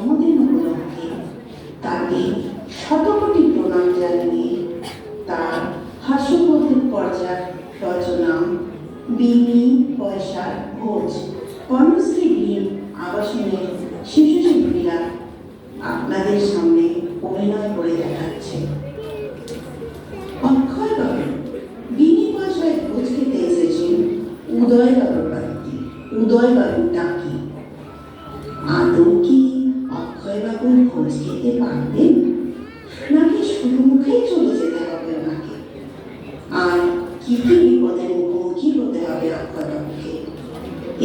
জন্মদিন উপলক্ষে তাকে শতকোটি প্রণাম জানিয়ে তার হাস্যবোধক পর্যায় রচনা বিনি পয়সার ভোজ কর্মশ্রী গ্রীন আবাসনের শিশু শিল্পীরা আপনাদের সামনে অভিনয় করে দেখাচ্ছে। অক্ষয়বাবু বিনি পয়সায় ভোজ খেতে এসেছেন উদয়বাবুর বাড়িতে। উদয়বাবু ডাকি, আদৌ কি অক্ষয়বাবুর ভোজ খেতে পারবেন, নাকি শুরু মুখেই চলে যেতে হবে ওনাকে? আর কি কি বিপদের মুখোমুখি হতে হবে অক্ষয়বাবুকে,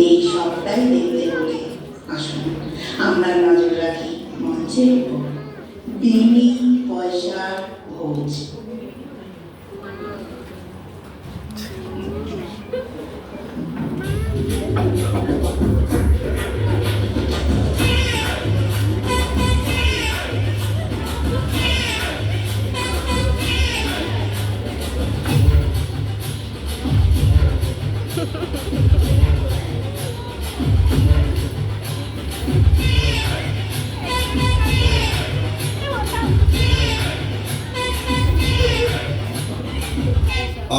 এই সবটাই দেখতে হলে আসুন আমরা নজর রাখি মঞ্চের উপর। বিনি পয়সার ভোজ।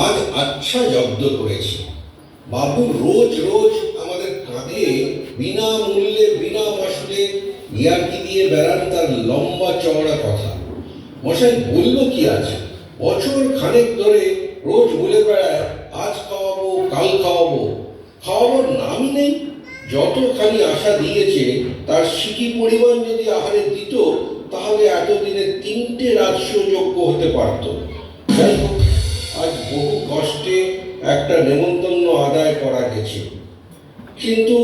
আজ আচ্ছা জব্দ করেছি। বাবু রোজ রোজ আমাদের কাঁধে বিনামূল্যে বিনা মাসুলে ইয়ার্কি দিয়ে বেড়ান তার লম্বা চওড়া কথা। মশাই বলল কি আছে, বছর খানেক ধরে রোজ বলে বেড়ায় আজ খাওয়াবো কাল খাওয়াবো, খাওয়াবার নামই নেই। যতখানি আশা দিয়েছে তার সিকি পরিমাণ যদি আহারে দিত তাহলে এতদিনে 3টে রাজস্ব যোগ্য হতে পারত। যাই হোক, আজ বহু কষ্টে একটা নেমন্তন্ন আদায় করা গেছে, কিন্তু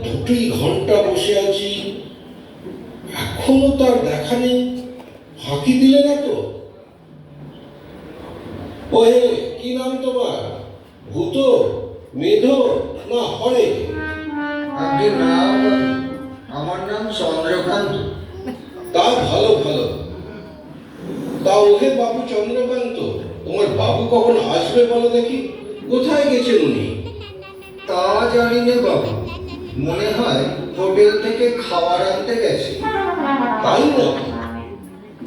2টি ঘন্টা বসে আছি, এখনো তার দেখা নেই। ফাঁকি দিলে না তো? ওহে, কি নাম তোমার? ভূত, মেধ না হরে? আগে নাম, আমার নাম চন্দ্রকান্ত। তা ভালো ভালো। তা ওহে বাবু চন্দ্রকান্ত, তোমার বাবু কখন আসবে বলো দেখি? কোথায় গেছেন উনি? তা জানি নে বাবু, মনে হয় হোটেল থেকে খাবার আনতে গেছে। তাই না?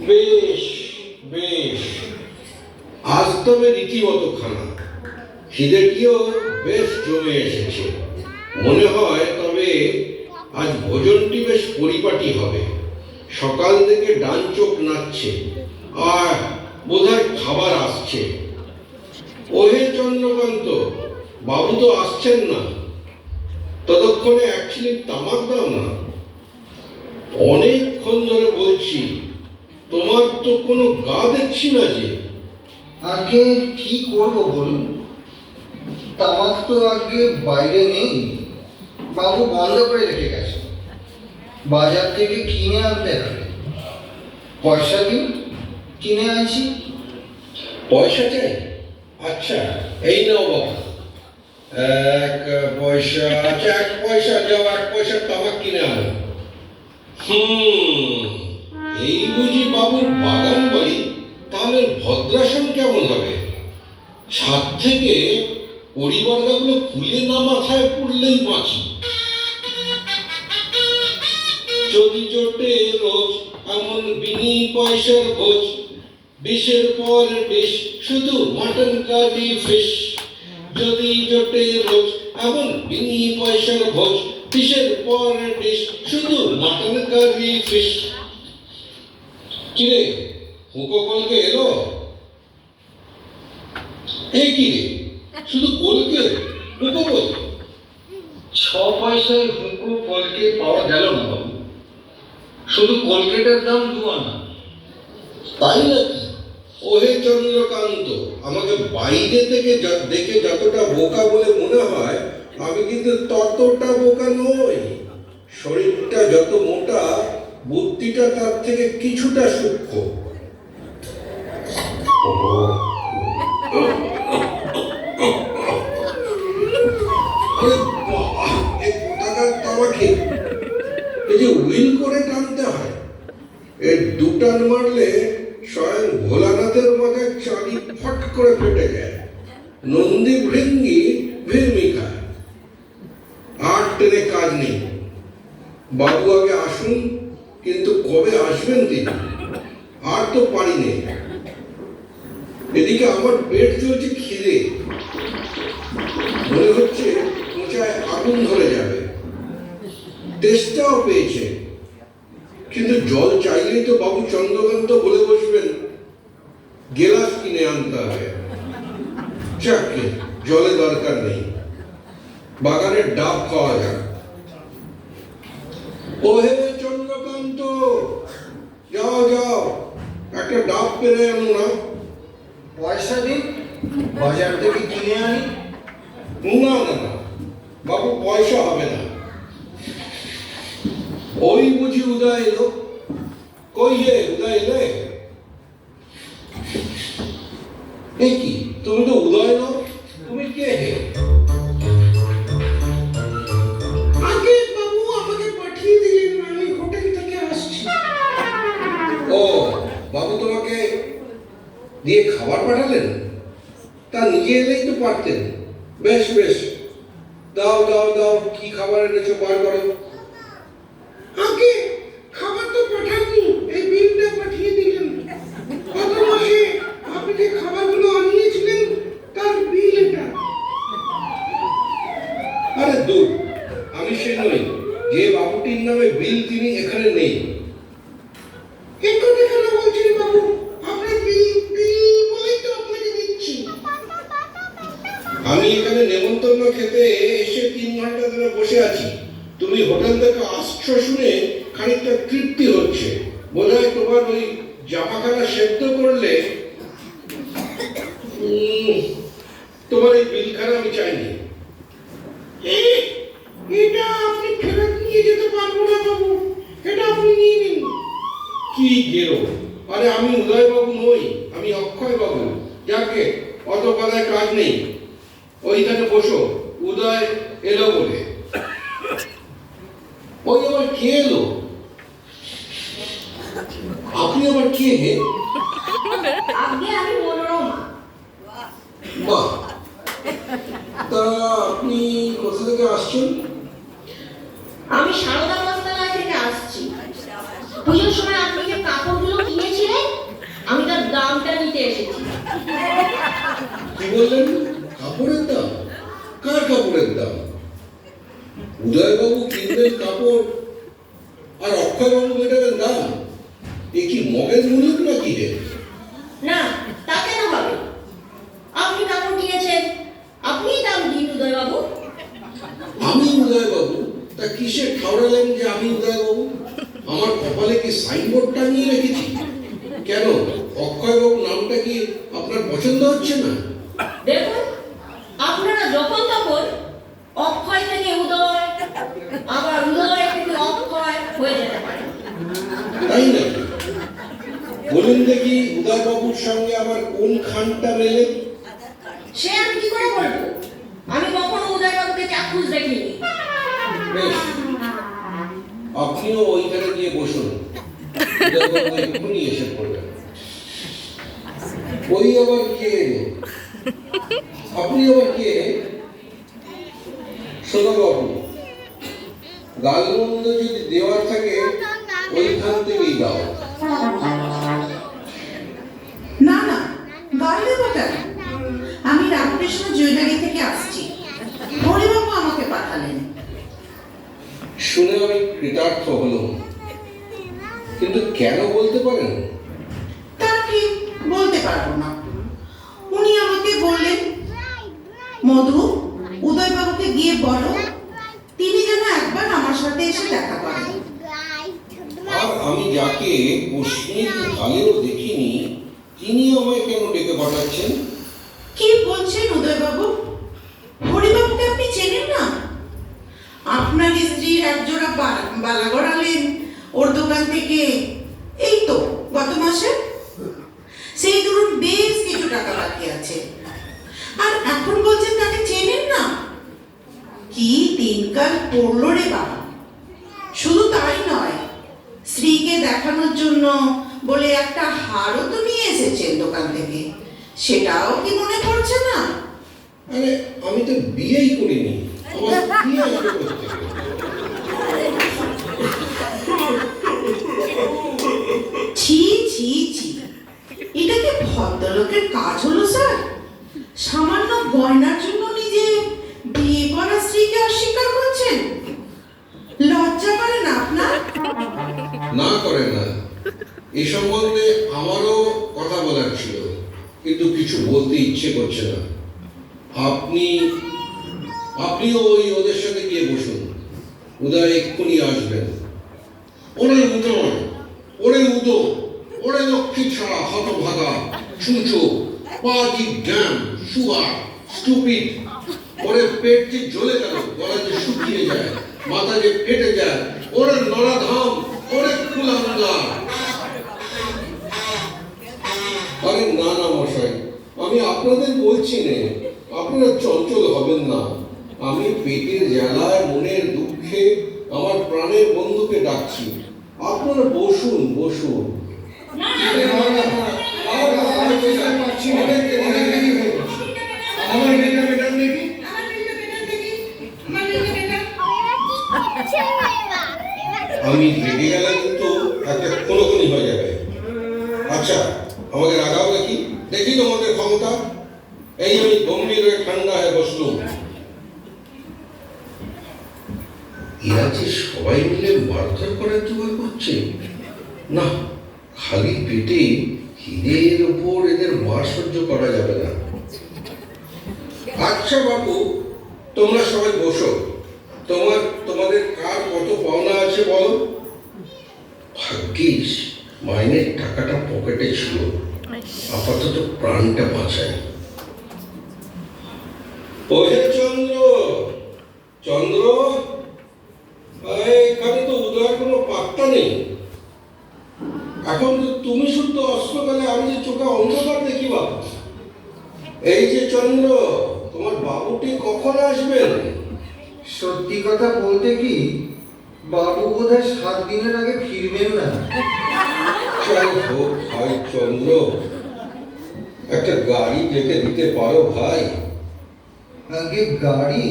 বেশ বেশ, আজ তবে রীতিমতো খানা। খিদেটিও বেশ জমে এসেছে মনে হয়। তবে আজ ভোজনটি বেশ পরিপাটি হবে। সকাল থেকে ডান চোখ নাচছে, আর বোধহয় খাবার আসছে। ওহে চন্দ্রকান্ত, বাবু তো আসছেন না, ততক্ষণে 1 ছিলিপ তামাক দাও না। অনেকক্ষণ ধরে বলছি, তোমার তো কোনো গা দেখছি না যে। আগে কি করবো বলুন, তামাক তো আগে বাইরে নেই, বাবু বন্ধ করে রেখে গেছে। বাজার থেকে কিনে আনতে হবে। পয়সা দিন, কিনে আনছি। পয়সা চাই? আচ্ছা, এই নাও বাবা 1 পয়সা। আচ্ছা 1 পয়সা যাও, 1 পয়সার তামাক কিনে আনো। এই বুঝি বাবুর বাগান বাড়ি? তাহলে ভদ্রাসন কেমন হবে? ছাদ থেকে পরিবারগুলো খুলে না মাথায় পড়লেই বাঁচি। যদি জোটে রোজ এমন বিনি পয়সার ভোজ, 20-এর পর ডিশ শুধু মাটন কারি ফিশ। যদি জোটে রোজ এমন বিনি পয়সার ভোজ, 20-এর পর ডিশ শুধু মাটন কারি ফিশ। কিরে, হুঁকো কলকে এলো? এই কিরে, শুধু কলকে হুঁকো কল? 6 পয়সায় হুঁকো কলকে পাওয়া গেল না বাবু, শুধু কলকেটের দাম 2 আনা। তাই নাকি? ওহে চন্দ্রকান্ত, আমাকে বাইরে থেকে দেখে যতটা বোকা বলে মনে হয়, আমি কিন্তু ততটা বোকা নই। শরীরটা যত মোটা, বুদ্ধিটা তার থেকে কিছুটা সূক্ষ্ম। এই যে উইল করে টানতে হয়, এর 2 টান মারলে স্বয়ং ভোলানাথের মাথায় চালি ফট করে ফেটে যায়। নন্দী ভৃঙ্গি ভিড়মি খায়। আর টেনে কাজ নেই। বাবু আগে আসুন, কিন্তু কবে আসবেন তিনি? আর তো পারি নেই। এদিকে আমার পেট চলছে খিদে, মনে হচ্ছে মোচায় আগুন ধরে যাবে। টেস্টটাও পেয়েছে, কিন্তু জল চাইলেই তো বাবু চন্দ্রকান্ত বলে বসবেন গেলাস কিনে আনতে হবে। যাকে জলে দরকার নেই, বাগানের ডাব খাওয়া যাক। ওহে চন্দ্রকান্ত, যাও যাও, একটা ডাব পেরে আনো না। পয়সা দিন, বাজার থেকে কিনে আনি। না না না বাবু, পয়সা হবে না। ওই বুঝি উদয় এলো? কই হে উদয় এলে? এ কি, তুমি তো উদয় নও, তুমি কে হে? আগে বাবু আমাকে পাঠিয়ে দিলেন, আমি হোটেল থেকে আসছি। ও, বাবু তোমাকে দিয়ে খাবার পাঠালেন? তা নিজে এলেই তো পারতেন। বেশ বেশ, দাও দাও দাও, কি খাবার এনেছো বার করো। আগে খাবার তো পাঠাননি, এই বিলটা পাঠিয়ে দিলেন। গত মাসে আপনি যে খাবারগুলো আনিয়েছিলেন তার বিল এটা। আরে দূর, আমি সে নই যে বাবুটির নামে বিল তিনি এখানে নেই। এই কথা কেন বলছেন বাবু? আপনার বিল বিল বলেই তো আপনাকে দিচ্ছি। আমি এখানে নেমন্তন্ন খেতে এসে 3 ঘন্টা ধরে বসে আছি। তুমি হোটেল থেকে আসছো শুনে খানিকটা তৃপ্তি হচ্ছে। বোধহয় তোমার ওই জামাখানা সেদ্ধ করলে তোমার এই বিলখানা আমি চাইনি। এটা আপনি ফেরত নিয়ে যেতে পারবো না বাবু, এটা আপনি নিয়ে নিন। কি গেরো? আরে আমি উদয় বাবু নই, আমি অক্ষয় বাবু। যাকে অত কথায় কাজ নেই, ওইখানে বসো। উদয় এলো বলে। ওই আবার কে এলো? আপনি আবার কে হে? আগে আমি মনোরমা। বাহ, তা আপনি কোথা থেকে আসছেন? আমি সারদা বস্ত্রালয় থেকে আসছি। পুজোর সময় আপনি যে কাপড়গুলো কিনেছিলেন, আমি তার দামটা নিতে এসেছি। কি বললেন? কাপড়ের দাম? কার কাপড়ের দাম? উদয়বাবু কিনবেন কাপড় আর অক্ষয়বাবু মেটাবেন দাম? এ কি মগের মূল্য নাকি রে? না, তা কেন হবে? আপনি কাপড় কিনেছেন, আপনিই দাম দিন উদয়বাবু। আমি উদয়বাবু? তা কিসে ঠাউরালেন যে আমি উদয়বাবু? আমার কপালে কি সাইনবোর্ড টাঙিয়ে রেখেছি? কেন, অক্ষয়বাবু নামটা কি আপনার পছন্দ হচ্ছে না? দেখুন, আপনারা যখন তখন অক্ষয় থেকে উদয়, আবার উদয় থেকে অক্ষয় হয়ে যেতে পারে। তাই না? বলুন দেখি উদয়বাবুর সঙ্গে আমার কোন খানটা মেলে? সে আমি কি করে বলবো? আমি কখনো উদয়বাবুকে চাক্ষুষ দেখিনি। বেশ, আপনিও ওইখানে গিয়ে বসুন। উদয়বাবু এক্ষুনি এসে পড়বেন। ওই আবার কে এলো? আপনি আবার কে? সোনাবাবু, গালমন্দ যদি দেওয়ার থাকে ওইখান থেকেই দাও। না না, গাল দেবো কেন? আমি রামকৃষ্ণ জুয়েলারি থেকে আসছি, হরিবাবু আমাকে পাঠালেন। শুনে আমি কৃতার্থ হলাম, কিন্তু কেন বলতে পারেন? তা ঠিক বলতে পারবো না। উনি আমাকে বললেন, মধু, উদয়বাবুকে গিয়ে বলো তিনি যেন একবার আমার সাথে এসে দেখা করেন। আর আমি যাকে কশ্মীর কালেও দেখিনি, তিনি আমায় কেন ডেকে পাঠাচ্ছেন? কি বলছেন উদয়বাবু? হরিবাবুকে আপনি চেনেন না? আপনার স্ত্রীর একজোড়া বালা গড়ালেন ওর দোকান থেকে এই তো গত মাসে। সেই ধরুন বেশ কিছু টাকা বাকি আছে, আর এখন বলছেন তাকে চেনেন না? কি দিনকাল পড়লো রে বাবা! শুধু তাই নয়, স্ত্রীকে দেখানোর জন্য বলে একটা হারও তো নিয়ে এসেছেন দোকান থেকে, সেটাও কি মনে পড়ছে না? আরে আমি তো বিয়েই করিনি, আমার বিয়ে আসবে কোথা থেকে? না করেন না। এই সম্বন্ধে আমারও কথা বলার ছিল, কিন্তু কিছু বলতে ইচ্ছে করছে না। আপনিও ওদের সাথে গিয়ে বসুন, উদয় এক্ষুনি আসবেন। ওরে উদয়, ওরে উদয়, ওরে লক্ষ্মী ছাড়া হতভাগা, ছুঁচো, পাজি ড্যাম, সুগার, স্টুপিড। ওরে পেট যে জ্বলে গেল, গলা যে শুকিয়ে যায়, মাথা যে ফেটে যায়, ওরে নরাধাম, ওরে কুলাঙ্গা। আরে না না মশাই, আমি আপনাদের বলছি না, আপনারা চঞ্চল হবেন না। আমি পেটের জ্বালায়, মনের দুঃখে আমার প্রাণের বন্ধুকে ডাকছি। আপনারা বসুন বসুন। আমি রেগে গেলে কিন্তু একটা কোনোখানি হয়ে যাবে। আচ্ছা, আমাকে রাগাও দেখি, দেখি তোমাদের ক্ষমতা। এই আমি গম্ভীর হয়ে ঠান্ডা হয়ে বসলুম। এরা যে সবাই মিলে মারধর করার জোগাড় করছে না, খালি পেটে হিরের উপর এদের মার সহ্য করা যাবে না। আচ্ছা বাবু, তোমরা সবাই বসো। তোমাদের কার কত পাওনা আছে বলো। ভাগ্যিস মাইনের টাকাটা পকেটে ছিল, আপাতত প্রাণটা বাঁচাই। ওহে চন্দ্র, চন্দ্র, এখানে তো উদয়ের কোনো পাত্তা নেই। এখন তো তুমি শুদ্ধ অস্ত্র গেলে আমি যে চোখে অন্ধকার দেখি বাবু। এই যে চন্দ্র, তোমার বাবুটি কখন আসবেন? সত্যি কথা বলতে কি, বাবু বোধহয় 7 দিনের আগে ফিরবেন না। যাই হোক ভাই চন্দ্র, একটা গাড়ি ডেকে দিতে পারো ভাই? আগে গাড়ি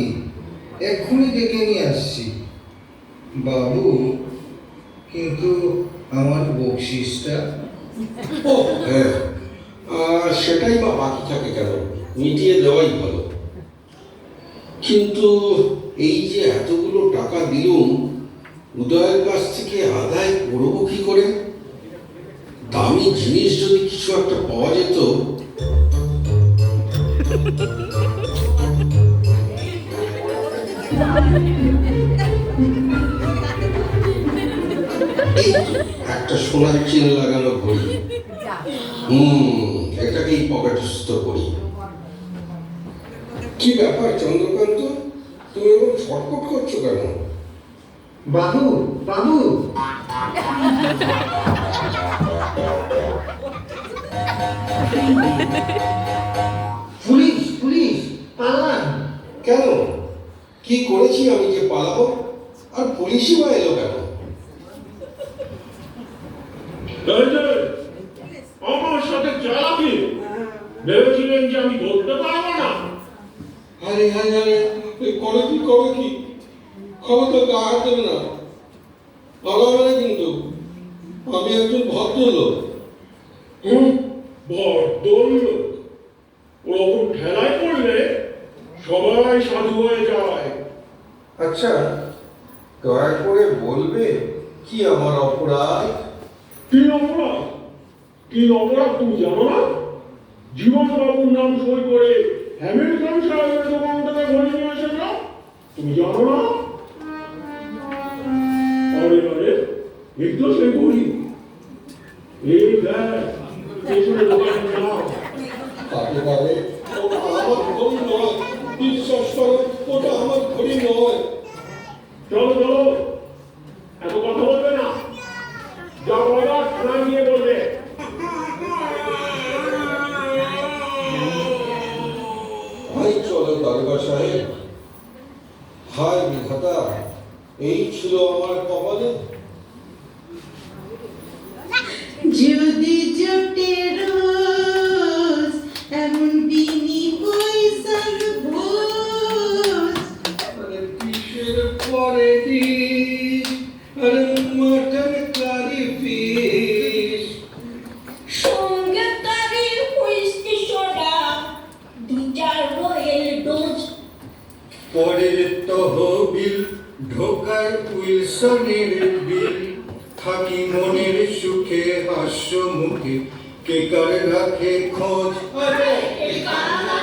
এক্ষুনি ডেকে নিয়ে আসছি বাবু, কিন্তু আমার বকশিসটা। ও হ্যাঁ, সেটাই বা বাকি থাকে কেন, মিটিয়ে দেওয়াই ভালো। কিন্তু এই যে এতগুলো টাকা দিলুম, উদয়ের কাছ থেকে আদায় করবো কি করে? দামি জিনিস যদি কিছু একটা পাওয়া যেত। এই একটা সোনার চেন লাগানো ঘড়ি, এটাকেই পকেটস্থ করি। কি ব্যাপার চন্দ্রকান্ত, তুমি এরকম ছটফট করছো কেন? বাবু বাবু, পুলিশ পুলিশ, পালান। কেন, কি করেছি আমি যে পালাবো? আর পুলিশই বা এলো কেন? আমার সাথে চালাকি ভেবেছিলেন যে আমি ধরতে পারবো না? আরে আরে করে কি ক্ষমতা গা হাত দেবে না, পালাবে না কিন্তু। আমি একজন ভদ্রলোক। ভদ্রলোক? ওরকম ঠেলায় পড়লে সবাই সাধু হয়ে যায়। আচ্ছা, দয়া করে বলবে কি আমার অপরাধ? কি অপরাধ? কি অপরাধ তুমি জানো না? জীবন বাবুর নাম সই করে হ্যামিল্টন সাহেবের দোকান থেকে ঘড়ি নিয়ে এসেছ, তুমি জানো না? আরে আরে, এই তো সেই ঘড়ি। এই দেখ, পেছনে দোকানের নাম। তাকে বলে ওটা আমার ঘড়ি নয়, বিশ্বাস করো, ওটা আমার ঘড়ি নয়। চলো চলো, এত কথা বলবে না, যা বলার থানা গিয়ে বলবে। ভাই চলো দারোগা সাহেব। হায় বিধাতা, এই ছিল আমার কপালে। যদি জোটে রোজ এমন বিনি পয়সার ভোজ, আরে কিসের পরে দিস, আরে মটন কারি ফিস। সঙ্গে তারি হুইস্কি সোডা, 2-4 রয়েল ডোজ। পরের তহবিল ঢোকায় উইলসনের বিল। থাকি মনের সুখে হাস্য মুখে কে কার রাখে খোঁজ কারা